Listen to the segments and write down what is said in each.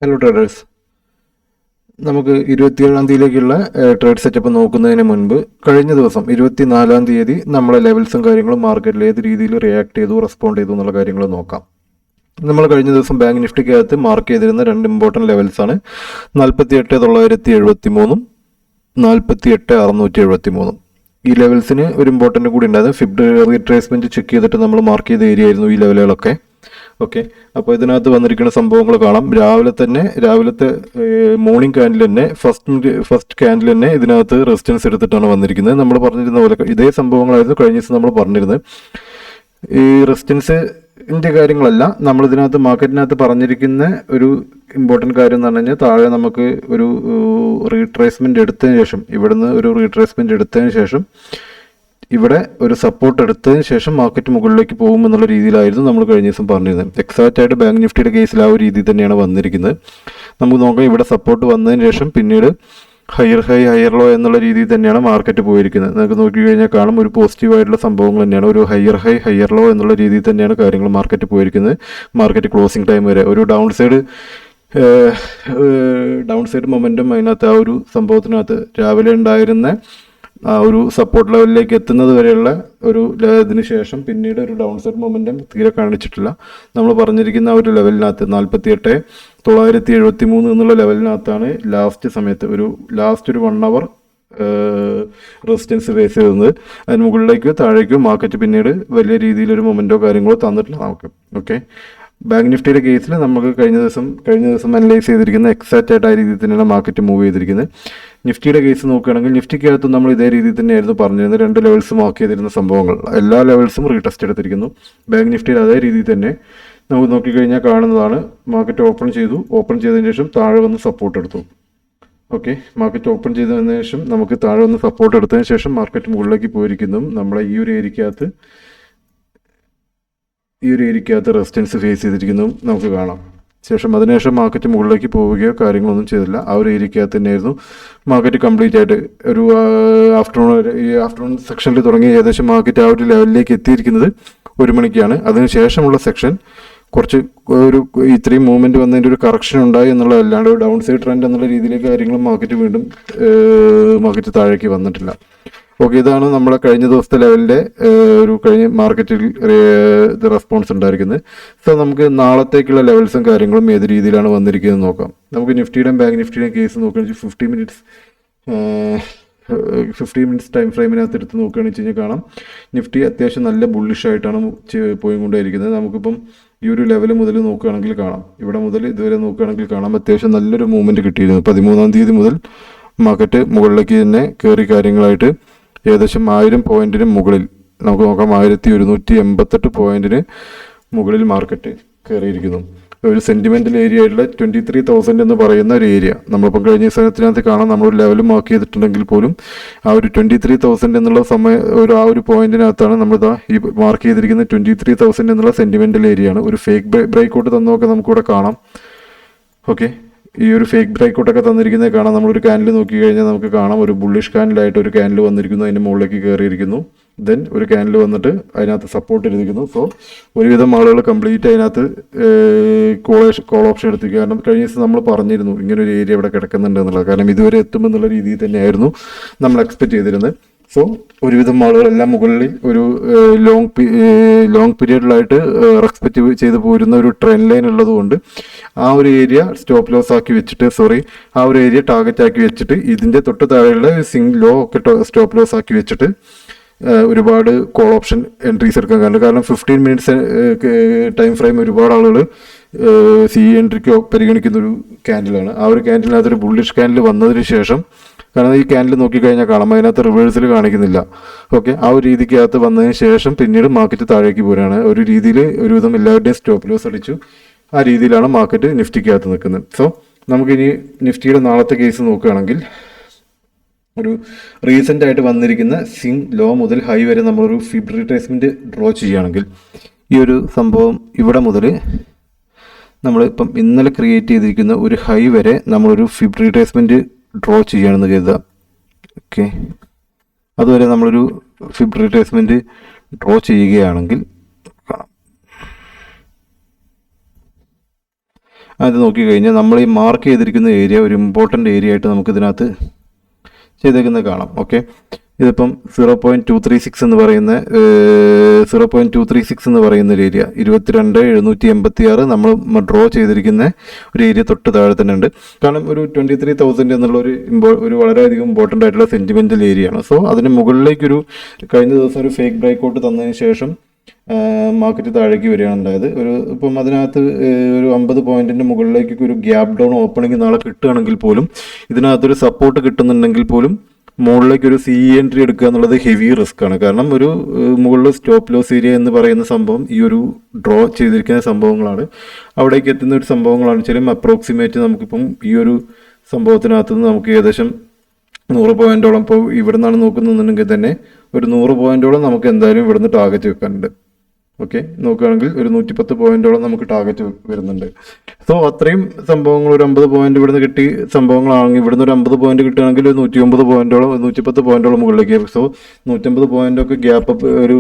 Hello traders. നമുക്ക് 27-ാം തീയതിയിലേക്കുള്ള trade setup നോക്കുന്നതിന് മുൻപ് കഴിഞ്ഞ ദിവസം 24-ാം തീയതി നമ്മളെ ലെവൽസും കാര്യങ്ങളും മാർക്കറ്റിൽ ഏത് രീതിയിൽ റിയാക്ട് ചെയ്തു, റെസ്പോണ്ട് ചെയ്തു എന്നുള്ള കാര്യങ്ങൾ നോക്കാം. നമ്മൾ കഴിഞ്ഞ ദിവസം ബാങ്ക് നിഫ്റ്റിക്കകത്ത് മാർക്ക് ചെയ്തിരുന്ന രണ്ട് ഇമ്പോർട്ടൻറ്റ് ലെവൽസാണ് 48,973 48,673. ഈ ലെവൽസിന് ഒരു ഇമ്പോർട്ടൻ്റ് കൂടി ഉണ്ടായിരുന്നു. ഫിബ്ഡ് റീട്രേസ്മെൻറ്റ് ചെക്ക് ചെയ്തിട്ട് നമ്മൾ മാർക്ക് ചെയ്ത ഏരിയ ആയിരുന്നു ഈ ലെവലുകളൊക്കെ. ഓക്കെ, അപ്പോൾ ഇതിനകത്ത് വന്നിരിക്കുന്ന സംഭവങ്ങൾ കാണാം. രാവിലത്തെ മോർണിംഗ് ക്യാൻഡിൽ തന്നെ ഫസ്റ്റ് ക്യാൻഡിൽ തന്നെ ഇതിനകത്ത് റെസിസ്റ്റൻസ് എടുത്തിട്ടാണ് വന്നിരിക്കുന്നത്. നമ്മൾ പറഞ്ഞിരുന്ന പോലെ ഇതേ സംഭവങ്ങളായിരുന്നു കഴിഞ്ഞ ദിവസം നമ്മൾ പറഞ്ഞിരുന്നത്. ഈ റെസിസ്റ്റൻസിൻ്റെ കാര്യങ്ങളല്ല, നമ്മളിതിനകത്ത് മാർക്കറ്റിനകത്ത് പറഞ്ഞിരിക്കുന്ന ഒരു ഇമ്പോർട്ടൻറ്റ് കാര്യം എന്ന് പറഞ്ഞു കഴിഞ്ഞാൽ, താഴെ നമുക്ക് ഒരു റീട്രേസ്മെൻറ്റ് എടുത്തതിന് ശേഷം, ഇവിടുന്ന് ഒരു റീട്രേസ്മെൻറ്റ് എടുത്തതിന് ശേഷം ഇവിടെ ഒരു സപ്പോർട്ട് എടുത്തതിന് ശേഷം മാർക്കറ്റ് മുകളിലേക്ക് പോകും എന്നുള്ള രീതിയിലായിരുന്നു നമ്മൾ കഴിഞ്ഞ ദിവസം പറഞ്ഞിരുന്നത്. എക്സാക്റ്റ് ആയിട്ട് ബാങ്ക് നിഫ്റ്റിയുടെ കേസിൽ ആ ഒരു രീതി തന്നെയാണ് വന്നിരിക്കുന്നത്. നമുക്ക് നോക്കാം, ഇവിടെ സപ്പോർട്ട് വന്നതിന് ശേഷം പിന്നീട് ഹയർ ഹൈ ഹയർ ലോ എന്നുള്ള രീതിയിൽ തന്നെയാണ് മാർക്കറ്റ് പോയിരിക്കുന്നത്. നമുക്ക് നോക്കിക്കഴിഞ്ഞാൽ കാണും, ഒരു പോസിറ്റീവായിട്ടുള്ള സംഭവങ്ങൾ തന്നെയാണ്. ഒരു ഹയർ ഹൈ ഹയർ ലോ എന്നുള്ള രീതിയിൽ തന്നെയാണ് കാര്യങ്ങൾ മാർക്കറ്റ് പോയിരിക്കുന്നത്. മാർക്കറ്റ് ക്ലോസിംഗ് ടൈം വരെ ഒരു ഡൗൺ സൈഡ് മൊമെൻറ്റം അതിനകത്ത് ആ ഒരു സംഭവത്തിനകത്ത് രാവിലെ ഉണ്ടായിരുന്ന ആ ഒരു സപ്പോർട്ട് ലെവലിലേക്ക് എത്തുന്നത് വരെയുള്ള ഒരു ഇതിന് ശേഷം പിന്നീട് ഒരു ഡൗൺ സൈഡ് മൊമെൻറ്റം തീരെ കാണിച്ചിട്ടില്ല. നമ്മൾ പറഞ്ഞിരിക്കുന്ന ആ ഒരു ലെവലിനകത്ത് 48,973 എന്നുള്ള ലെവലിനകത്താണ് ലാസ്റ്റ് ഒരു 1 അവർ റെസിസ്റ്റൻസ് ഫേസ് ചെയ്യുന്നത്. അതിന് മുകളിലേക്കോ താഴേക്കോ മാർക്കറ്റ് പിന്നീട് വലിയ രീതിയിലൊരു മൊമെൻറ്റോ കാര്യങ്ങളോ തന്നിട്ടില്ല നമുക്ക്. ഓക്കെ, ബാങ്ക് നിഫ്റ്റിയുടെ കേസിൽ നമുക്ക് കഴിഞ്ഞ ദിവസം അനലൈസ് ചെയ്തിരിക്കുന്ന എക്സാക്റ്റ് ആയിട്ട് ആ രീതിയിൽ തന്നെയാണ് മാർക്കറ്റ് മൂവ് ചെയ്തിരിക്കുന്നത്. നിഫ്റ്റിയുടെ കേസ് നോക്കുകയാണെങ്കിൽ നിഫ്റ്റിക്കകത്ത് നമ്മൾ ഇതേ രീതിയിൽ തന്നെയായിരുന്നു പറഞ്ഞിരുന്നത്. 2 ലെവൽസ് മാർക്ക് ചെയ്തിരുന്ന സംഭവങ്ങൾ എല്ലാ ലെവൽസും റീടെസ്റ്റ് എടുത്തിരിക്കുന്നു. ബാങ്ക് നിഫ്റ്റിയിൽ അതേ രീതിയിൽ തന്നെ നമുക്ക് നോക്കിക്കഴിഞ്ഞാൽ കാണുന്നതാണ്. മാർക്കറ്റ് ഓപ്പൺ ചെയ്തതിന് ശേഷം താഴെ വന്ന് സപ്പോർട്ട് എടുത്തു. ഓക്കെ, മാർക്കറ്റ് ഓപ്പൺ ചെയ്തതിന് ശേഷം നമുക്ക് താഴെ വന്ന് സപ്പോർട്ട് എടുത്തതിന് ശേഷം മാർക്കറ്റ് മുകളിലേക്ക് പോയിരിക്കുന്നു. നമ്മളെ ഈ ഒരു ഏരിയക്കകത്ത് റെസിസ്റ്റൻസ് ഫേസ് ചെയ്തിരിക്കുന്നു നമുക്ക് കാണാം. അതിനുശേഷം മാർക്കറ്റ് മുകളിലേക്ക് പോവുകയോ കാര്യങ്ങളൊന്നും ചെയ്തില്ല. ആ ഒരു ഏരിയക്കകത്ത് തന്നെയായിരുന്നു മാർക്കറ്റ് കംപ്ലീറ്റ് ആയിട്ട് ഒരു ആഫ്റ്റർനൂൺ സെക്ഷനിൽ തുടങ്ങി ഏകദേശം മാർക്കറ്റ് ആ ഒരു ലെവലിലേക്ക് എത്തിയിരിക്കുന്നത് 1 മണിക്കാണ്. അതിനുശേഷമുള്ള സെക്ഷൻ കുറച്ച് ഇത്രയും മൂവ്മെൻറ്റ് വന്നതിൻ്റെ ഒരു കറക്ഷൻ ഉണ്ടായി എന്നുള്ളതല്ലാണ്ട് ഒരു ഡൗൺ സൈഡ് ട്രെൻഡ് എന്നുള്ള രീതിയിലേക്ക് കാര്യങ്ങളും മാർക്കറ്റ് താഴേക്ക് വന്നിട്ടില്ല. ഓക്കെ, ഇതാണ് നമ്മളെ കഴിഞ്ഞ ദിവസത്തെ ലെവലിൻ്റെ കഴിഞ്ഞ മാർക്കറ്റിൽ റെസ്പോൺസ് ഉണ്ടായിരിക്കുന്നത്. സോ നമുക്ക് നാളത്തേക്കുള്ള ലെവൽസും കാര്യങ്ങളും ഏത് രീതിയിലാണ് വന്നിരിക്കുന്നത് നോക്കാം. നമുക്ക് നിഫ്റ്റിയുടെയും ബാങ്ക് നിഫ്റ്റിയുടെയും കേസ് നോക്കുകയാണെങ്കിൽ 50 മിനിറ്റ്സ് ടൈം ഫ്രെയിമിനകത്ത് എടുത്ത് നോക്കുകയാണെന്ന് വെച്ച് കഴിഞ്ഞാൽ കാണാം, നിഫ്റ്റി അത്യാവശ്യം നല്ല ബുള്ളിഷായിട്ടാണ് പോയിക്കൊണ്ടേയിരിക്കുന്നത്. നമുക്കിപ്പം ഈ ഒരു ലെവൽ മുതൽ നോക്കുകയാണെങ്കിൽ കാണാം, ഇവിടെ മുതൽ ഇതുവരെ നോക്കുകയാണെങ്കിൽ കാണാം അത്യാവശ്യം നല്ലൊരു മൂവ്മെൻറ്റ് കിട്ടിയിരുന്നു. 13-ാം തീയതി മുതൽ മാർക്കറ്റ് മുകളിലേക്ക് തന്നെ കയറി കാര്യങ്ങളായിട്ട് ഏകദേശം 1000 പോയിന്റിന് മുകളിൽ നമുക്ക് നോക്കാം. 1188 പോയിന്റിന് മുകളിൽ മാർക്കറ്റ് കയറിയിരിക്കുന്നു. ഒരു സെൻറ്റിമെൻ്റൽ ഏരിയ ആയിട്ടുള്ള 23,000 എന്ന് പറയുന്ന ഒരു ഏരിയ നമ്മളിപ്പം കഴിഞ്ഞ ദിവസത്തിനകത്ത് കാണാം. നമ്മളൊരു ലെവൽ മാർക്ക് ചെയ്തിട്ടുണ്ടെങ്കിൽ പോലും ആ ഒരു 23,000 എന്നുള്ള ആ ഒരു പോയിന്റിനകത്താണ് നമ്മളിതാ ഈ മാർക്ക് ചെയ്തിരിക്കുന്ന 23,000 എന്നുള്ള സെൻറ്റിമെൻ്റൽ ഏരിയ ആണ്. ഒരു ഫേക്ക് ബ്രേക്കൗട്ട് തന്നൊക്കെ നമുക്കിവിടെ കാണാം. ഓക്കെ, ഈ ഒരു ഫേക്ക് ബ്രേക്കൗട്ടൊക്കെ തന്നിരിക്കുന്നത് കാണാം. നമ്മളൊരു ക്യാൻഡിൽ നോക്കി കഴിഞ്ഞാൽ നമുക്ക് കാണാം, ഒരു ബുള്ളിഷ് ക്യാൻഡിലായിട്ട് ഒരു ക്യാൻഡിൽ വന്നിരിക്കുന്നു, അതിൻ്റെ മുകളിലേക്ക് കയറിയിരിക്കുന്നു. ദെൻ ഒരു ക്യാൻഡിൽ വന്നിട്ട് അതിനകത്ത് സപ്പോർട്ട് ചെയ്തിരിക്കുന്നു. സോ ഒരുവിധം ആളുകൾ കംപ്ലീറ്റ് അതിനകത്ത് കോൾ ഓപ്ഷൻ എടുത്തിരിക്കുക. കാരണം കഴിഞ്ഞ ദിവസം നമ്മൾ പറഞ്ഞിരുന്നു ഇങ്ങനെ ഒരു ഏരിയ ഇവിടെ കിടക്കുന്നുണ്ട് എന്നുള്ളത്. കാരണം ഇതുവരെ എത്തുമെന്നുള്ള രീതിയിൽ തന്നെയായിരുന്നു നമ്മൾ എക്സ്പെക്ട് ചെയ്തിരുന്നത്. സോ ഒരുവിധം ആളുകളെല്ലാം മുകളിൽ ഒരു ലോങ് പീരീഡിലായിട്ട് റെസ്പെക്റ്റ് ചെയ്ത് പോരുന്ന ഒരു ട്രെൻഡ് ലൈൻ ഉള്ളതുകൊണ്ട് ആ ഒരു ഏരിയ സ്റ്റോപ്പ് ലോസ് ആക്കി വെച്ചിട്ട് ആ ഒരു ഏരിയ ടാർഗറ്റ് ആക്കി വെച്ചിട്ട് ഇതിൻ്റെ തൊട്ട് താഴെയുള്ള ലോ ഒക്കെ സ്റ്റോപ്പ് ലോസ് ആക്കി വെച്ചിട്ട് ഒരുപാട് കോൾ ഓപ്ഷൻ എൻട്രീസ് എടുക്കാൻ കാരണം 15 മിനിറ്റ്സ് ടൈം ഫ്രെയിം ഒരുപാട് ആളുകൾ എൻട്രിക്കോ പരിഗണിക്കുന്നൊരു ക്യാൻഡിലാണ്. ആ ഒരു ക്യാൻഡിലിനകത്തൊരു ബുള്ളിഷ് ക്യാൻഡിൽ വന്നതിന് ശേഷം, കാരണം ഈ ക്യാൻഡിൽ നോക്കിക്കഴിഞ്ഞാൽ കാണാം അതിനകത്ത് റിവേഴ്സിൽ കാണിക്കുന്നില്ല. ഓക്കെ, ആ ഒരു രീതിക്കകത്ത് വന്നതിന് ശേഷം പിന്നീട് മാർക്കറ്റ് താഴേക്ക് പോരാണ്. ഒരു രീതിയിൽ ഒരുവിധം എല്ലാവരുടെയും സ്റ്റോപ്പ് ലോസ് അടിച്ചു. ആ രീതിയിലാണ് മാർക്കറ്റ് നിഫ്റ്റിക്കകത്ത് നിൽക്കുന്നത്. സോ നമുക്കിനി നിഫ്റ്റിയുടെ നാളത്തെ കേസ് നോക്കുകയാണെങ്കിൽ, ഒരു റീസെൻ്റ് ആയിട്ട് വന്നിരിക്കുന്ന ലോ മുതൽ ഹൈ വരെ നമ്മളൊരു ഫിബ് റീട്രേസ്മെൻറ്റ് ഡ്രോ ചെയ്യുകയാണെങ്കിൽ, ഈ ഒരു സംഭവം ഇവിടെ മുതൽ നമ്മളിപ്പം ഇന്നലെ ക്രിയേറ്റ് ചെയ്തിരിക്കുന്ന ഒരു ഹൈ വരെ നമ്മളൊരു ഫിബ് റീട്രേസ്മെൻറ്റ് ഡ്രോ ചെയ്യുകയാണെന്ന് കരുതുക. ഓക്കെ, അതുവരെ നമ്മളൊരു ഫിബ് റീട്രേസ്മെൻറ്റ് ഡ്രോ ചെയ്യുകയാണെങ്കിൽ അത് നോക്കിക്കഴിഞ്ഞാൽ നമ്മൾ ഈ മാർക്ക് ചെയ്തിരിക്കുന്ന ഏരിയ ഒരു ഇമ്പോർട്ടൻ്റ് ഏരിയ ആയിട്ട് നമുക്കിതിനകത്ത് ചെയ്തേക്കുന്നത് കാണാം. ഓക്കെ, ഇതിപ്പം 0.236 എന്ന് പറയുന്ന 0.236 എന്ന് പറയുന്ന ഒരു ഏരിയ 22,786 നമ്മൾ ഡ്രോ ചെയ്തിരിക്കുന്ന ഒരു ഏരിയ തൊട്ട് താഴെ തന്നെ ഉണ്ട്. കാരണം ഒരു 23,000 എന്നുള്ള ഒരു വളരെയധികം ഇമ്പോർട്ടൻ്റ് ആയിട്ടുള്ള സെൻറ്റിമെൻ്റൽ ഏരിയ ആണ്. സോ അതിന് മുകളിലേക്കൊരു കഴിഞ്ഞ ദിവസം ഒരു ഫേക്ക് ബ്രേക്കൗട്ട് തന്നതിന് ശേഷം മാർക്കറ്റ് താഴേക്ക് വരികയാണ് ഉണ്ടായത്. ഇപ്പം അതിനകത്ത് ഒരു 50 പോയിന്റിൻ്റെ മുകളിലേക്കൊക്കെ ഒരു ഗ്യാപ് ഡൗൺ ഓപ്പണിംഗ് നാളെ കിട്ടുകയാണെങ്കിൽ പോലും ഇതിനകത്തൊരു സപ്പോർട്ട് കിട്ടുന്നുണ്ടെങ്കിൽ പോലും മുകളിലേക്ക് ഒരു സി എൻട്രി എടുക്കുക എന്നുള്ളത് ഹെവി റിസ്ക് ആണ്. കാരണം ഒരു മുകളിൽ സ്റ്റോപ്പ് ലോസ് ഏരിയ എന്ന് പറയുന്ന സംഭവം ഈ ഒരു ഡ്രോ ചെയ്തിരിക്കുന്ന സംഭവങ്ങളാണ്. അവിടേക്ക് എത്തുന്ന ഒരു സംഭവങ്ങളാണ് വെച്ചാലും അപ്രോക്സിമേറ്റ് നമുക്കിപ്പം ഈ ഒരു സംഭവത്തിനകത്ത് നിന്ന് നമുക്ക് ഏകദേശം 100 പോയിന്റോളം ഇപ്പോൾ ഇവിടെ നിന്നാണ് നോക്കുന്നുണ്ടെങ്കിൽ തന്നെ ഒരു 100 പോയിന്റോളം നമുക്ക് എന്തായാലും ഇവിടുന്ന് ടാർഗറ്റ് വെക്കാനുണ്ട്. ഓക്കെ, നോക്കുകയാണെങ്കിൽ ഒരു 110 പോയിന്റോളം നമുക്ക് ടാർഗറ്റ് വരുന്നുണ്ട്. സോ അത്രയും സംഭവങ്ങൾ ഒരു 50 പോയിന്റ് ഇവിടുന്ന് കിട്ടി സംഭവങ്ങളാണെങ്കിൽ ഇവിടുന്ന് ഒരു 50 പോയിന്റ് കിട്ടുകയാണെങ്കിൽ ഒരു 109 പോയിന്റോളം 110 പോയിന്റോളം മുകളിലേക്ക്. സോ 150 പോയിന്റൊക്കെ ഗ്യാപ്പ് അപ്പ് ഒരു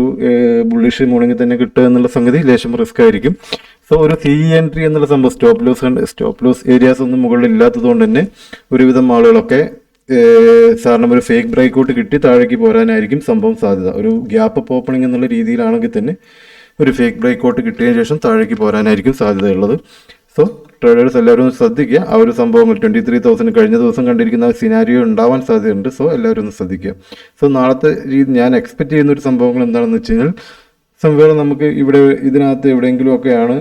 ബുള്ളിഷ് മോർണിംഗിൽ തന്നെ കിട്ടുക എന്നുള്ള സംഗതി ലേശം റിസ്ക് ആയിരിക്കും. സോ ഒരു സി എൻട്രി എന്നുള്ള സംഭവം സ്റ്റോപ്പ് ലോസ് ഏരിയാസ് ഒന്നും മുകളിൽ ഇല്ലാത്തത് കൊണ്ട് തന്നെ ഒരുവിധം ആളുകളൊക്കെ സാറിന് ഒരു ഫേക്ക് ബ്രേക്കൗട്ട് കിട്ടി താഴേക്ക് പോരാനായിരിക്കും സംഭവം സാധ്യത. ഒരു ഗ്യാപ്പ് അപ്പ് ഓപ്പണിംഗ് എന്നുള്ള രീതിയിലാണെങ്കിൽ തന്നെ ഒരു ഫേക്ക് ബ്രേക്കൗട്ട് കിട്ടിയതിന് ശേഷം താഴേക്ക് പോരാനായിരിക്കും സാധ്യതയുള്ളത്. സോ ട്രേഡേഴ്സ് എല്ലാവരും ശ്രദ്ധിക്കുക. ആ ഒരു സംഭവങ്ങൾ 23,000 കഴിഞ്ഞ ദിവസം കണ്ടിരിക്കുന്ന സിനാരിയോ ഉണ്ടാവാൻ സാധ്യതയുണ്ട്. സോ എല്ലാവരും ഒന്ന് ശ്രദ്ധിക്കുക. സോ നാളത്തെ ഞാൻ എക്സ്പെക്ട് ചെയ്യുന്ന ഒരു സംഭവങ്ങൾ എന്താണെന്ന് വെച്ച് കഴിഞ്ഞാൽ സംഭവം നമുക്ക് ഇവിടെ ഇതിനകത്ത് എവിടെയെങ്കിലും ഒക്കെയാണ്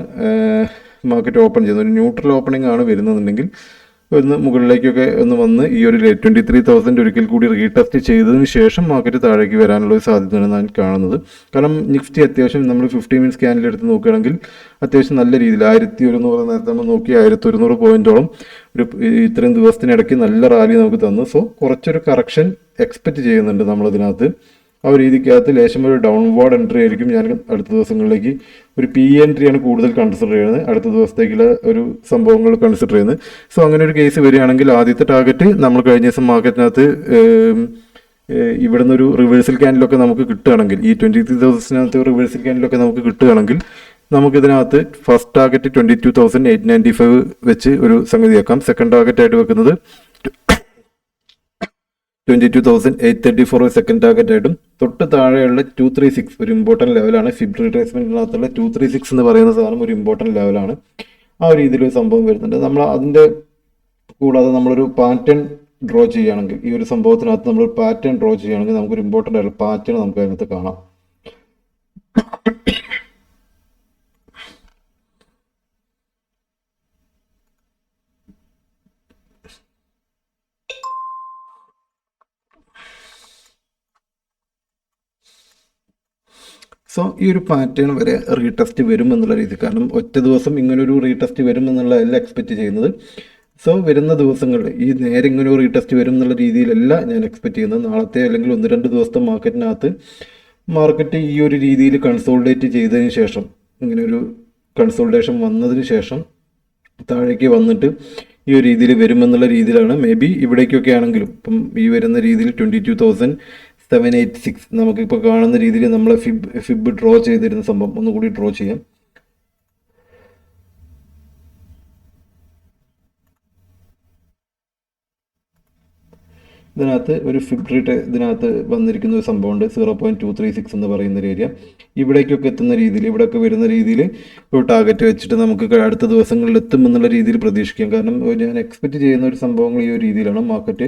മാർക്കറ്റ് ഓപ്പൺ ചെയ്യുന്നത്. ഒരു ന്യൂട്രൽ ഓപ്പണിംഗ് ആണ് വരുന്നതെന്നുണ്ടെങ്കിൽ ഒന്ന് മുകളിലേക്കൊക്കെ ഒന്ന് വന്ന് ഈ ഒരു 23,000 ഒരിക്കൽ കൂടി റീടെസ്റ്റ് ചെയ്തതിന് ശേഷം മാർക്കറ്റ് താഴേക്ക് വരാനുള്ള ഒരു സാധ്യതയാണ് ഞാൻ കാണുന്നത്. കാരണം നിഫ്റ്റി അത്യാവശ്യം നമ്മൾ 50 മിനിറ്റ് സ്കാനിൽ എടുത്ത് നോക്കുകയാണെങ്കിൽ അത്യാവശ്യം നല്ല രീതിയിൽ 1,100 നേരത്തെ നമ്മൾ നോക്കി 1,100 പോയിന്റോളം ഇത്രയും ദിവസത്തിനിടയ്ക്ക് നല്ല റാലി നമുക്ക് തന്നു. സോ കുറച്ചൊരു കറക്ഷൻ എക്സ്പെക്റ്റ് ചെയ്യുന്നുണ്ട് നമ്മളതിനകത്ത്. ആ ഒരു രീതിക്കകത്ത് ലേശം ഒരു ഡൗൺവേർഡ് എൻട്രി ആയിരിക്കും ഞാൻ അടുത്ത ദിവസങ്ങളിലേക്ക് ഒരു പി എൻട്രിയാണ് കൂടുതൽ കൺസിഡർ ചെയ്യുന്നത്. അടുത്ത ദിവസത്തേക്കുള്ള ഒരു സംഭവങ്ങൾ കൺസിഡർ ചെയ്യുന്നത്. സോ അങ്ങനെ ഒരു കേസ് വരികയാണെങ്കിൽ ആദ്യത്തെ ടാർഗറ്റ് നമ്മൾ കഴിഞ്ഞ ദിവസം മാർക്കറ്റിനകത്ത് ഇവിടുന്ന് ഒരു റിവേഴ്സൽ ക്യാൻഡിലൊക്കെ നമുക്ക് കിട്ടുകയാണെങ്കിൽ ഈ 23,000 റിവേഴ്സൽ ക്യാൻഡിലൊക്കെ നമുക്ക് കിട്ടുകയാണെങ്കിൽ നമുക്കിതിനകത്ത് ഫസ്റ്റ് ടാർഗറ്റ് 22,895 വെച്ച് ഒരു സംഗതിയാക്കാം. സെക്കൻഡ് ടാർഗറ്റ് ആയിട്ട് വെക്കുന്നത് 22,834 സെക്കൻഡ് ടാർഗറ്റ് ആയിട്ടും തൊട്ട് താഴെയുള്ള 236 ഒരു ഇമ്പോർട്ടൻറ്റ് ലെവലാണ്. ഫിബ് റിട്രേസ്മെന്റിനകത്തുള്ള 236 എന്ന് പറയുന്ന സാധനം ഒരു ഇമ്പോർട്ടൻറ്റ് ലെവലാണ്. ആ ഒരു രീതിയിലൊരു സംഭവം വരുന്നുണ്ട്. നമ്മൾ അതിൻ്റെ കൂടാതെ നമ്മളൊരു പാറ്റേൺ ഡ്രോ ചെയ്യുകയാണെങ്കിൽ ഈ ഒരു സംഭവത്തിനകത്ത് നമ്മൾ പാറ്റേൺ ഡ്രോ ചെയ്യുകയാണെങ്കിൽ നമുക്കൊരു ഇമ്പോർട്ടൻ്റ് ആയിട്ടുള്ള പാറ്റേൺ നമുക്ക് അതിനകത്ത് കാണാം. സോ ഈ ഒരു പാറ്റേൺ വരെ റീടെസ്റ്റ് വരും എന്നുള്ള രീതി. കാരണം ഒറ്റ ദിവസം ഇങ്ങനൊരു റീടെസ്റ്റ് വരും എന്നുള്ളതല്ല എക്സ്പെക്റ്റ് ചെയ്യുന്നത്. സോ വരുന്ന ദിവസങ്ങളിൽ ഈ നേരെ ഇങ്ങനെ ഒരു റീടെസ്റ്റ് വരും എന്നുള്ള രീതിയിലല്ല ഞാൻ എക്സ്പെക്റ്റ് ചെയ്യുന്നത്. നാളത്തെ അല്ലെങ്കിൽ 1-2 ദിവസത്തെ മാർക്കറ്റിനകത്ത് മാർക്കറ്റ് ഈ ഒരു രീതിയിൽ കൺസോളിഡേറ്റ് ചെയ്തതിന് ശേഷം ഇങ്ങനെ ഒരു കൺസോളിഡേഷൻ വന്നതിന് ശേഷം താഴേക്ക് വന്നിട്ട് ഈ ഒരു രീതിയിൽ വരുമെന്നുള്ള രീതിയിലാണ് മേ ബി ഇവിടേക്കൊക്കെ ആണെങ്കിലും ഇപ്പം ഈ വരുന്ന രീതിയിൽ 22,786 നമുക്കിപ്പോൾ കാണുന്ന രീതിയിൽ നമ്മൾ ഫിബ് ഡ്രോ ചെയ്തിരുന്ന സംഭവം ഒന്നുകൂടി ഡ്രോ ചെയ്യാം. ഇതിനകത്ത് ഒരു ഫിബ് റേറ്റ് ഇതിനകത്ത് വന്നിരിക്കുന്ന ഒരു സംഭവമുണ്ട് 0.236 എന്ന് പറയുന്ന ഒരു ഏരിയ. ഇവിടേക്കൊക്കെ എത്തുന്ന രീതിയിൽ ഇവിടെയൊക്കെ വരുന്ന രീതിയിൽ ഒരു ടാർഗറ്റ് വെച്ചിട്ട് നമുക്ക് അടുത്ത ദിവസങ്ങളിൽ എത്തുമെന്നുള്ള രീതിയിൽ പ്രതീക്ഷിക്കാം. കാരണം ഞാൻ എക്സ്പെക്റ്റ് ചെയ്യുന്ന ഒരു സംഭവങ്ങൾ ഈ ഒരു രീതിയിലാണ്. മാർക്കറ്റ്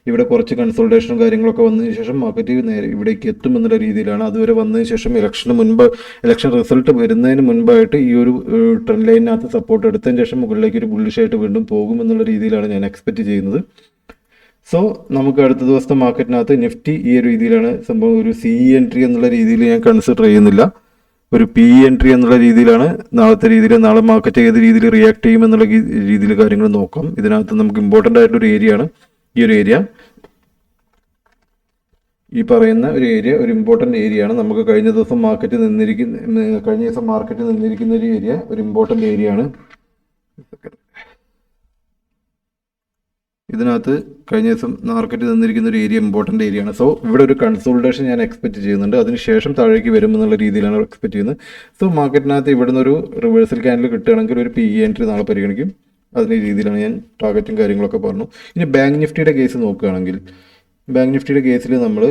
ഇവിടെ കുറച്ച് കൺസോൾട്ടേഷനും കാര്യങ്ങളൊക്കെ വന്നതിന് ശേഷം മാർക്കറ്റ് നേരെ ഇവിടേക്ക് എത്തുമെന്നുള്ള രീതിയിലാണ്. അതുവരെ വന്നതിന് ശേഷം ഇലക്ഷൻ റിസൾട്ട് വരുന്നതിന് മുൻപായിട്ട് ഈ ഒരു ട്രെൻഡ് ലൈനിനകത്ത് സപ്പോർട്ട് എടുത്തതിന് ശേഷം മുകളിലേക്ക് ഒരു ബുള്ളിഷായിട്ട് വീണ്ടും പോകുമെന്നുള്ള രീതിയിലാണ് ഞാൻ എക്സ്പെക്റ്റ് ചെയ്യുന്നത്. സോ നമുക്ക് അടുത്ത ദിവസത്തെ മാർക്കറ്റിനകത്ത് നിഫ്റ്റി ഈ ഒരു രീതിയിലാണ് സംഭവം. ഒരു സി എൻട്രി എന്നുള്ള രീതിയിൽ ഞാൻ കൺസിഡർ ചെയ്യുന്നില്ല. ഒരു പി എൻട്രി എന്നുള്ള രീതിയിലാണ് നാളത്തെ രീതിയിൽ. നാളെ മാർക്കറ്റ് ഏത് രീതിയിൽ റിയാക്ട് ചെയ്യുമെന്നുള്ള രീതിയിൽ കാര്യങ്ങൾ നോക്കാം. ഇതിനകത്ത് നമുക്ക് ഇമ്പോർട്ടൻ്റ് ആയിട്ടൊരു ഏരിയ ആണ് ഈ ഒരു ഏരിയ. ഈ പറയുന്ന ഒരു ഏരിയ ഒരു ഇമ്പോർട്ടൻ്റ് ഏരിയ ആണ്. നമുക്ക് കഴിഞ്ഞ ദിവസം മാർക്കറ്റ് നിന്നിരിക്കുന്ന ഒരു ഏരിയ ഒരു ഇമ്പോർട്ടൻ്റ് ഏരിയ ആണ്. ഇതിനകത്ത് കഴിഞ്ഞ ദിവസം മാർക്കറ്റ് നിന്നിരിക്കുന്ന ഒരു ഏരിയ ഇമ്പോർട്ടൻ്റ് ഏരിയ ആണ്. സോ ഇവിടെ ഒരു കൺസോൾട്ടേഷൻ ഞാൻ എക്സ്പെക്റ്റ് ചെയ്യുന്നുണ്ട്. അതിനുശേഷം താഴേക്ക് വരുമെന്നുള്ള രീതിയിലാണ് എക്സ്പെക്റ്റ് ചെയ്യുന്നത്. സോ മാർക്കറ്റിനകത്ത് ഇവിടുന്ന് ഒരു റിവേഴ്സൽ ക്യാൻഡിൽ കിട്ടുകയാണെങ്കിൽ ഒരു പി എൻട്രി നാളെ പരിഗണിക്കും. അതിൻ്റെ രീതിയിലാണ് ഞാൻ ടാർഗറ്റും കാര്യങ്ങളൊക്കെ പറഞ്ഞു. ഇനി ബാങ്ക് നിഫ്റ്റിയുടെ കേസ് നോക്കുകയാണെങ്കിൽ, ബാങ്ക് നിഫ്റ്റിയുടെ കേസിൽ നമ്മൾ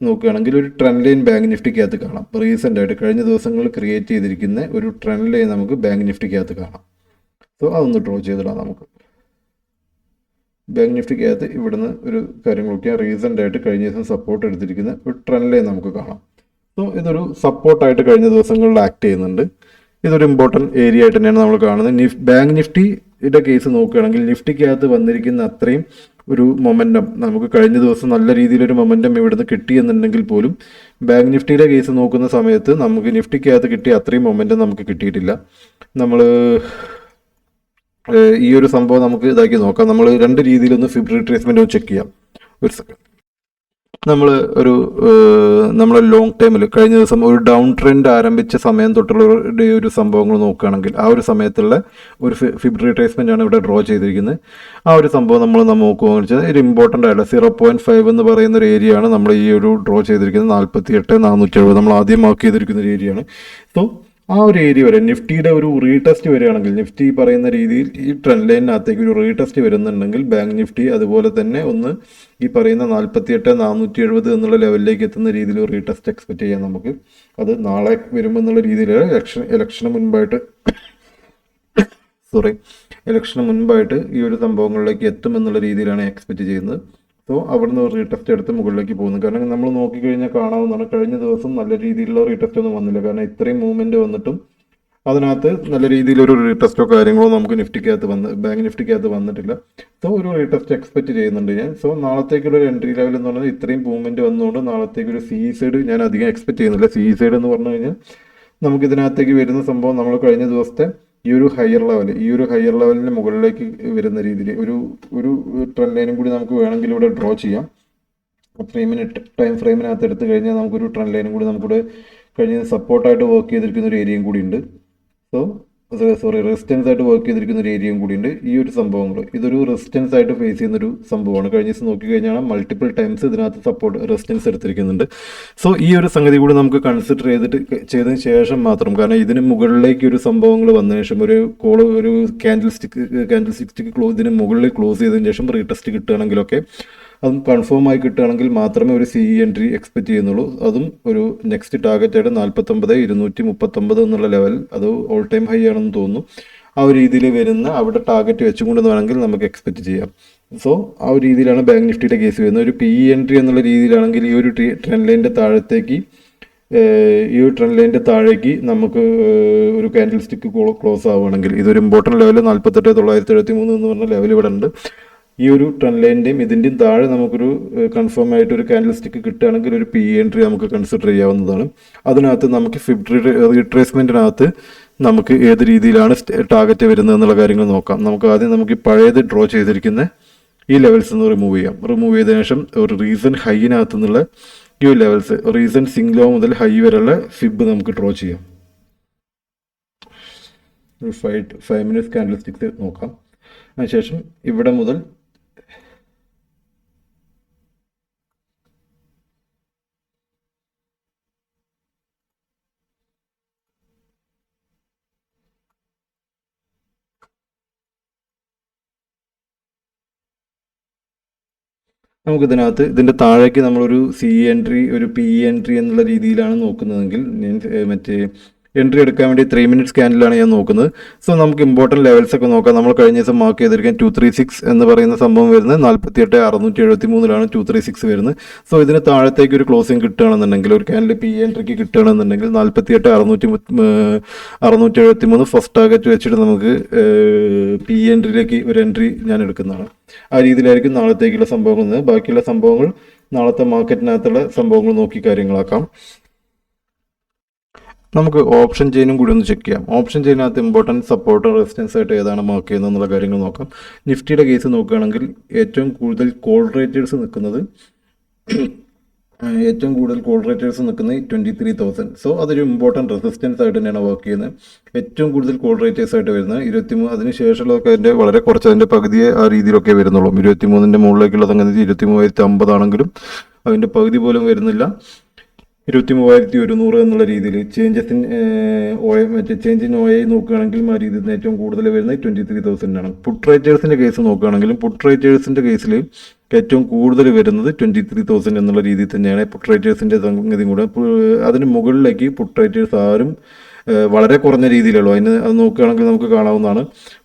നോക്കുകയാണെങ്കിൽ ഒരു ട്രെൻഡ് ലൈൻ ബാങ്ക് നിഫ്റ്റിക്കകത്ത് കാണാം. റീസെൻ്റ് ആയിട്ട് കഴിഞ്ഞ ദിവസങ്ങളിൽ ക്രിയേറ്റ് ചെയ്തിരിക്കുന്ന ഒരു ട്രെൻഡ് ലൈൻ നമുക്ക് ബാങ്ക് നിഫ്റ്റിക്കകത്ത് കാണാം. സോ അതൊന്ന് ഡ്രോ ചെയ്തിടാം നമുക്ക്. ബാങ്ക് നിഫ്റ്റിക്കകത്ത് ഇവിടുന്ന് ഒരു കാര്യം നോക്കിയാൽ റീസെൻ്റ് ആയിട്ട് കഴിഞ്ഞ ദിവസം സപ്പോർട്ട് എടുത്തിരിക്കുന്ന ഒരു ട്രെൻഡ് ലൈൻ നമുക്ക് കാണാം. സോ ഇതൊരു സപ്പോർട്ടായിട്ട് കഴിഞ്ഞ ദിവസങ്ങളിൽ ആക്ട് ചെയ്യുന്നുണ്ട്. ഇതൊരു ഇമ്പോർട്ടൻറ്റ് ഏരിയ ആയിട്ട് തന്നെയാണ് നമ്മൾ കാണുന്നത്. ബാങ്ക് നിഫ്റ്റിയുടെ കേസ് നോക്കുകയാണെങ്കിൽ നിഫ്റ്റിക്കകത്ത് വന്നിരിക്കുന്ന അത്രയും ഒരു മൊമെൻറ്റം നമുക്ക് കഴിഞ്ഞ ദിവസം നല്ല രീതിയിലൊരു മൊമെൻറ്റം ഇവിടുന്ന് കിട്ടിയെന്നുണ്ടെങ്കിൽ പോലും ബാങ്ക് നിഫ്റ്റിയുടെ കേസ് നോക്കുന്ന സമയത്ത് നമുക്ക് നിഫ്റ്റിക്കകത്ത് കിട്ടിയ അത്രയും മൊമെൻറ്റം നമുക്ക് കിട്ടിയിട്ടില്ല. നമ്മൾ ഈ ഒരു സംഭവം നമുക്ക് ഇതാക്കി നോക്കാം. നമ്മൾ രണ്ട് രീതിയിലൊന്ന് ഫിബ് റിട്രേസ്മെൻ്റ് ഒന്ന് ചെക്ക് ചെയ്യാം. ഒരു സെക്കൻഡ്. നമ്മൾ ലോങ് ടൈമിൽ കഴിഞ്ഞ ദിവസം ഒരു ഡൗൺ ട്രെൻഡ് ആരംഭിച്ച സമയം തൊട്ടുള്ള ഒരു സംഭവങ്ങൾ നോക്കുകയാണെങ്കിൽ ആ ഒരു സമയത്തുള്ള ഒരു ഫിബ് റിട്രേസ്മെൻ്റ് ആണ് ഇവിടെ ഡ്രോ ചെയ്തിരിക്കുന്നത്. ആ ഒരു സംഭവം നമ്മൾ നോക്കുകയെന്ന് വെച്ചാൽ ഒരു ഇമ്പോർട്ടൻ്റ് ആയിട്ടുള്ള 0.5 എന്ന് പറയുന്ന ഒരു ഏരിയ ആണ് നമ്മൾ ഈ ഒരു ഡ്രോ ചെയ്തിരിക്കുന്നത്. 48,470 നമ്മൾ ആദ്യം മാർക്ക് ചെയ്തിരിക്കുന്ന ഒരു ഏരിയ ആണ്. സോ ആ ഒരു ഏരിയ വരെ നിഫ്റ്റിയുടെ ഒരു റീടെസ്റ്റ് വരികയാണെങ്കിൽ, നിഫ്റ്റി പറയുന്ന രീതിയിൽ ഈ ട്രെൻഡ് ലൈനിനകത്തേക്ക് ഒരു റീടെസ്റ്റ് വരുന്നുണ്ടെങ്കിൽ ബാങ്ക് നിഫ്റ്റി അതുപോലെ തന്നെ ഒന്ന് ഈ പറയുന്ന 48,470 എന്നുള്ള ലെവലിലേക്ക് എത്തുന്ന രീതിയിൽ ഒരു റീടെസ്റ്റ് എക്സ്പെക്ട് ചെയ്യാം നമുക്ക്. അത് നാളെ വരുമെന്നുള്ള രീതിയിൽ ഇലക്ഷന് മുൻപായിട്ട് ഈ ഒരു സംഭവങ്ങളിലേക്ക് എത്തുമെന്നുള്ള രീതിയിലാണ് എക്സ്പെക്ട് ചെയ്യുന്നത്. സോ അവിടുന്ന് ഒരു റീടെസ്റ്റ് എടുത്ത് മുകളിലേക്ക് പോകുന്നു. കാരണം നമ്മൾ നോക്കിക്കഴിഞ്ഞാൽ കാണാവുന്നതാണ് കഴിഞ്ഞ ദിവസം നല്ല രീതിയിലുള്ള റീടെസ്റ്റ് ഒന്നും വന്നില്ല. കാരണം ഇത്രയും മൂവ്മെൻറ്റ് വന്നിട്ടും അതിനകത്ത് നല്ല രീതിയിലൊരു റീടെസ്റ്റോ കാര്യങ്ങളോ നമുക്ക് ബാങ്ക് നിഫ്റ്റിക്കകത്ത് വന്നിട്ടില്ല. സോ ഒരു റീടെസ്റ്റ് എക്സ്പെക്ട് ചെയ്യുന്നുണ്ട് ഞാൻ. സോ നാളത്തേക്കുള്ള ഒരു എൻട്രി ലെവൽ എന്ന് പറഞ്ഞാൽ ഇത്രയും മൂവ്മെൻറ്റ് വന്നുകൊണ്ട് നാളത്തേക്കൊരു സൈഡ് ഞാൻ അധികം എക്സ്പെക്ട് ചെയ്യുന്നില്ല. സൈഡ് എന്ന് പറഞ്ഞു കഴിഞ്ഞാൽ നമുക്ക് ഇതിനകത്തേക്ക് വരുന്ന സംഭവം നമ്മൾ കഴിഞ്ഞ ദിവസത്തെ ഈ ഒരു ഹയർ ലെവലിന് മുകളിലേക്ക് വരുന്ന രീതിയിൽ ഒരു ട്രെൻഡ് ലൈനും കൂടി നമുക്ക് വേണമെങ്കിൽ ഇവിടെ ഡ്രോ ചെയ്യാം. 3 മിനിറ്റ് ടൈം ഫ്രെയിമിനകത്ത് എടുത്തു കഴിഞ്ഞാൽ നമുക്കൊരു ട്രെൻഡ് ലൈനും കൂടി നമുക്കിവിടെ കഴിഞ്ഞ സപ്പോർട്ടായിട്ട് വർക്ക് ചെയ്തിരിക്കുന്ന ഒരു ഏരിയയും കൂടി ഉണ്ട്. റെസിസ്റ്റൻസ് ആയിട്ട് വർക്ക് ചെയ്തിരിക്കുന്ന ഒരു ഏരിയയും കൂടി ഉണ്ട്. ഈ ഒരു സംഭവങ്ങൾ ഇതൊരു റെസിസ്റ്റൻസ് ആയിട്ട് ഫേസ് ചെയ്യുന്ന ഒരു സംഭവമാണ്. കഴിഞ്ഞ ദിവസം നോക്കിക്കഴിഞ്ഞാൽ മൾട്ടിപ്പിൾ ടൈംസ് ഇതിനകത്ത് റെസിസ്റ്റൻസ് എടുത്തിരിക്കുന്നുണ്ട്. സോ ഈ ഒരു സംഗതി കൂടി നമുക്ക് കൺസിഡർ ചെയ്തതിന് ശേഷം മാത്രം, കാരണം ഇതിന് മുകളിലേക്ക് ഒരു സംഭവങ്ങൾ വന്നതിന് ശേഷം ഒരു ക്യാൻഡിൽ സ്റ്റിക്ക് ഇതിന് മുകളിൽ ക്ലോസ് ചെയ്തതിന് ശേഷം റീടെസ്റ്റ് കിട്ടുകയാണെങ്കിലൊക്കെ അതും കൺഫേം ആയി കിട്ടുകയാണെങ്കിൽ മാത്രമേ ഒരു എൻട്രി എക്സ്പെക്ട് ചെയ്യുന്നുള്ളൂ. അതും ഒരു നെക്സ്റ്റ് ടാർഗറ്റായിട്ട് 49,239 എന്നുള്ള ലെവൽ, അത് ഓൾ ടൈം ഹൈ ആണെന്ന് തോന്നുന്നു. ആ ഒരു രീതിയിൽ വരുന്ന അവിടെ ടാർഗറ്റ് വെച്ചുകൊണ്ട് വേണമെങ്കിൽ നമുക്ക് എക്സ്പെക്ട് ചെയ്യാം. സോ ആ ഒരു രീതിയിലാണ് ബാങ്ക് നിഫ്റ്റിയുടെ കേസ് വരുന്നത്. ഒരു എൻട്രി എന്നുള്ള രീതിയിലാണെങ്കിൽ ഈ ഒരു ട്രെൻഡ് ലൈനിൻ്റെ താഴേക്ക് നമുക്ക് ഒരു ക്യാൻഡിൽ സ്റ്റിക്ക് ക്ലോസ് ആവുകയാണെങ്കിൽ ഇതൊരു ഇമ്പോർട്ടൻറ്റ് ലെവൽ 48,973 എന്ന് പറഞ്ഞ ലെവൽ ഇവിടെ ഉണ്ട്. ഈ ഒരു ട്രെൻഡ് ലൈനിൻ്റെയും ഇതിൻ്റെയും താഴെ നമുക്കൊരു കൺഫേം ആയിട്ട് ഒരു ക്യാൻഡിൽ സ്റ്റിക്ക് കിട്ടുകയാണെങ്കിൽ ഒരു എൻട്രി നമുക്ക് കൺസിഡർ ചെയ്യാവുന്നതാണ്. അതിനകത്ത് നമുക്ക് ഫിബ് റിട്രേസ്മെൻറ്റിനകത്ത് നമുക്ക് ഏത് രീതിയിലാണ് ടാർഗറ്റ് വരുന്നത് എന്നുള്ള കാര്യങ്ങൾ നോക്കാം. നമുക്ക് പഴയത് ഡ്രോ ചെയ്തിരിക്കുന്ന ഈ ലെവൽസ് ഒന്ന് റിമൂവ് ചെയ്തതിനു ശേഷം ഒരു റീസെൻറ്റ് ഹൈനകത്ത് നിന്നുള്ള ഈ ലെവൽസ്, റീസെൻറ്റ് സിംഗ് ലോ മുതൽ ഹൈ വരെയുള്ള ഫിബ് നമുക്ക് ഡ്രോ ചെയ്യാം. ഒരു 5 മിനിറ്റ്സ് ക്യാൻഡിൽ സ്റ്റിക്സ് നോക്കാം. അതിനുശേഷം ഇവിടെ മുതൽ ഇതിൻ്റെ താഴേക്ക് നമ്മളൊരു എൻട്രി ഒരു എൻട്രി എന്നുള്ള രീതിയിലാണ് നോക്കുന്നതെങ്കിൽ എൻട്രി എടുക്കാൻ വേണ്ടി 3 മിനിറ്റ്സ് ക്യാൻഡിലാണ് ഞാൻ നോക്കുന്നത്. സോ നമുക്ക് ഇമ്പോർട്ടൻറ്റ് ലെവൽസ് ഒക്കെ നോക്കാം. നമ്മൾ കഴിഞ്ഞ ദിവസം മാർക്ക് ചെയ്തിരിക്കാൻ 236 എന്ന് പറയുന്ന സംഭവം വരുന്നത് 48,673 236 വരുന്നത്. സോ ഇതിന് താഴത്തേക്ക് ഒരു ക്ലോസിംഗ് കിട്ടുകയാണെന്നുണ്ടെങ്കിൽ, ഒരു ക്യാൻഡിൽ എൻട്രിക്ക് കിട്ടുകയാണെന്നുണ്ടെങ്കിൽ 48,673 ഫസ്റ്റ് ടാർഗറ്റ് വെച്ചിട്ട് നമുക്ക് എൻട്രിയിലേക്ക് ഒരു എൻട്രി ഞാൻ എടുക്കുന്നതാണ്. ആ രീതിയിലായിരിക്കും നാളത്തേക്കുള്ള സംഭവങ്ങൾ. ബാക്കിയുള്ള സംഭവങ്ങൾ നാളത്തെ മാർക്കറ്റിനകത്തുള്ള സംഭവങ്ങൾ നോക്കി കാര്യങ്ങളാക്കാം. നമുക്ക് ഓപ്ഷൻ ചെയിനും കൂടി ഒന്ന് ചെക്ക് ചെയ്യാം. ഓപ്ഷൻ ചെയിനകത്ത് ഇമ്പോർട്ടൻറ്റ് സപ്പോർട്ട് റെസിസ്റ്റൻസ് ആയിട്ട് ഏതാണ് മാർക്ക് ചെയ്യുന്നത് എന്നുള്ള കാര്യങ്ങൾ നോക്കാം. നിഫ്റ്റിയുടെ കേസ് നോക്കുകയാണെങ്കിൽ ഏറ്റവും കൂടുതൽ കോൾ റേറ്റേഴ്സ് നിൽക്കുന്നത് 23,000. സോ അതൊരു ഇമ്പോർട്ടൻറ്റ് റെസിസ്റ്റൻസ് ആയിട്ട് തന്നെയാണ് വർക്ക് ചെയ്യുന്നത്. ഏറ്റവും കൂടുതൽ കോൾ റേറ്റേഴ്സ് ആയിട്ട് വരുന്നത് 23, അതിന് ശേഷമുള്ളതൊക്കെ അതിൻ്റെ വളരെ കുറച്ച്, അതിൻ്റെ പകുതിയെ ആ രീതിയിലൊക്കെ വരുന്നുള്ളൂ. 23ൻ്റെ മുകളിലേക്കുള്ള സംഗതി 23,050 ആണെങ്കിലും അതിൻ്റെ പകുതി പോലും വരുന്നില്ല. 23,100 എന്നുള്ള രീതിയിൽ changes in change in O I നോക്കുകയാണെങ്കിലും ആ രീതിയിൽ നിന്ന് ഏറ്റവും കൂടുതൽ വരുന്നത് 23,000 ആണ്. പുട്ട് റൈറ്റേഴ്സിൻ്റെ കേസ് നോക്കുകയാണെങ്കിലും പുട്ട് റൈറ്റേഴ്സിൻ്റെ കേസിൽ ഏറ്റവും കൂടുതൽ വരുന്നത് 23,000 എന്നുള്ള രീതിയിൽ തന്നെയാണ് പുട്ട് റൈറ്റേഴ്സിൻ്റെ സംഗതി കൂടെ. അതിന് മുകളിലേക്ക് പുട്ട് റൈറ്റേഴ്സ് ആരും വളരെ കുറഞ്ഞ രീതിയിലുള്ളൂ. അത് നോക്കുകയാണെങ്കിൽ നമുക്ക് കാണാവുന്നതാണ്.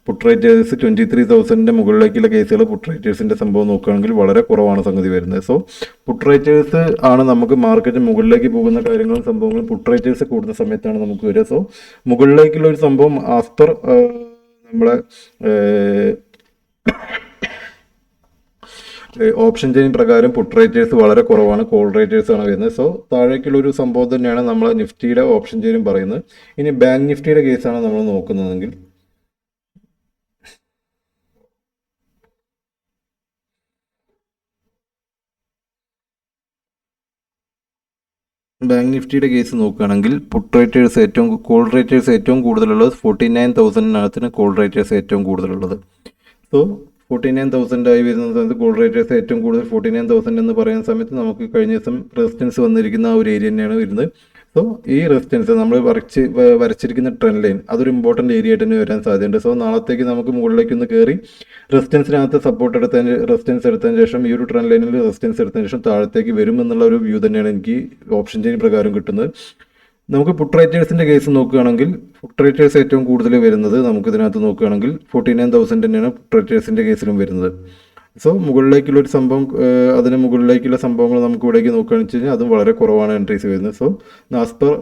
പുട്ട് റൈറ്റേഴ്സ് 23,000 മുകളിലേക്കുള്ള കേസുകൾ പുട്ട് റൈറ്റേഴ്സിൻ്റെ സംഭവം നോക്കുകയാണെങ്കിൽ വളരെ കുറവാണ് സംഗതി വരുന്നത്. സോ പുട്ട് റൈറ്റേഴ്സ് ആണ് നമുക്ക് മാർക്കറ്റ് മുകളിലേക്ക് പോകുന്ന കാര്യങ്ങളും സംഭവങ്ങളും പുട്ട് റൈറ്റേഴ്സ് കൂടുന്ന സമയത്താണ് നമുക്ക് വരിക. സോ മുകളിലേക്കുള്ള ഒരു സംഭവം ആഫ്റ്റർ നമ്മളെ ഓപ്ഷൻ ചെയിൻ പ്രകാരം പുട്ട് റൈറ്റേഴ്സ് വളരെ കുറവാണ്, കോൾ റൈറ്റേഴ്സ് ആണ് വരുന്നത്. സോ താഴേക്കുള്ള ഒരു സംഭവം തന്നെയാണ് നമ്മൾ നിഫ്റ്റിയുടെ ഓപ്ഷൻ ചെയിനും പറയുന്നത്. ഇനി ബാങ്ക് നിഫ്റ്റിയുടെ കേസാണ് നമ്മൾ നോക്കുന്നതെങ്കിൽ ബാങ്ക് നിഫ്റ്റിയുടെ കേസ് നോക്കുകയാണെങ്കിൽ പുട്ട് റൈറ്റേഴ്സ് കോൾ റൈറ്റേഴ്സ് ഏറ്റവും കൂടുതലുള്ളത് 49,000 കോൾ റൈറ്റേഴ്സ് ഏറ്റവും കൂടുതലുള്ളത്. സോ 49,000 ആയി വരുന്ന സമയത്ത് കോൾ റേറ്റേഴ്സ് ഏറ്റവും കൂടുതൽ 49,000 എന്ന് പറയുന്ന സമയത്ത് നമുക്ക് കഴിഞ്ഞ ദിവസം റെസിസ്റ്റൻസ് വന്നിരിക്കുന്ന ആ ഒരു ഏരിയ തന്നെയാണ് വരുന്നത്. സോ ഈ റെസിസ്റ്റൻസ് നമ്മൾ വരച്ചിരിക്കുന്ന ട്രെൻഡ് ലൈൻ അതൊരു ഇമ്പോർട്ടൻറ്റ് ഏരിയ ആയിട്ട് തന്നെ വരാൻ സാധ്യതയുണ്ട്. സോ നാളത്തേക്ക് നമുക്ക് മുകളിലേക്ക് ഒന്ന് കയറി റെസിസ്റ്റൻസിനകത്ത് റെസിസ്റ്റൻസ് എടുത്തതിന് ശേഷം ഈ ഒരു ട്രെൻഡ് ലൈനിൽ റെസിസ്റ്റൻസ് എടുത്തതിന് ശേഷം താഴത്തേക്ക് വരും എന്നുള്ള ഒരു വ്യൂ തന്നെയാണ് എനിക്ക് ഓപ്ഷൻ ചെയിൻ പ്രകാരം കിട്ടുന്നത്. നമുക്ക് പുട്ട് റൈറ്റേഴ്സിൻ്റെ കേസ് നോക്കുകയാണെങ്കിൽ പുട്ട് റൈറ്റേഴ്സ് ഏറ്റവും കൂടുതൽ വരുന്നത് നമുക്കിതിനകത്ത് നോക്കുകയാണെങ്കിൽ 49,000 തന്നെയാണ് പുട്ട് റൈറ്റേഴ്സിൻ്റെ കേസിലും വരുന്നത്. സോ മുകളിലേക്കുള്ള ഒരു സംഭവം അതിന് മുകളിലേക്കുള്ള സംഭവങ്ങൾ നമുക്ക് ഇവിടേക്ക് നോക്കുകയാണെന്ന് വെച്ച് കഴിഞ്ഞാൽ അതും വളരെ കുറവാണ് എൻട്രീസ് വരുന്നത്. So as per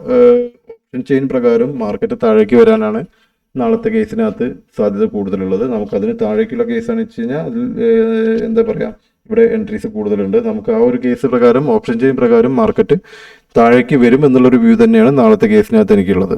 option chain പ്രകാരം മാർക്കറ്റ് താഴേക്ക് വരാനാണ് നാളത്തെ കേസിനകത്ത് സാധ്യത കൂടുതലുള്ളത്. നമുക്കതിന് താഴേക്കുള്ള കേസാണെന്ന് വെച്ച് കഴിഞ്ഞാൽ അതിൽ എന്താ പറയുക ഇവിടെ എൻട്രീസ് കൂടുതലുണ്ട്. നമുക്ക് ആ ഒരു കേസ് പ്രകാരം ഓപ്ഷൻ ചെയിൻ പ്രകാരം മാർക്കറ്റ് താഴേക്ക് വരും എന്നുള്ളൊരു വ്യൂ തന്നെയാണ് നാളത്തെ കേസിനകത്ത് എനിക്കുള്ളത്.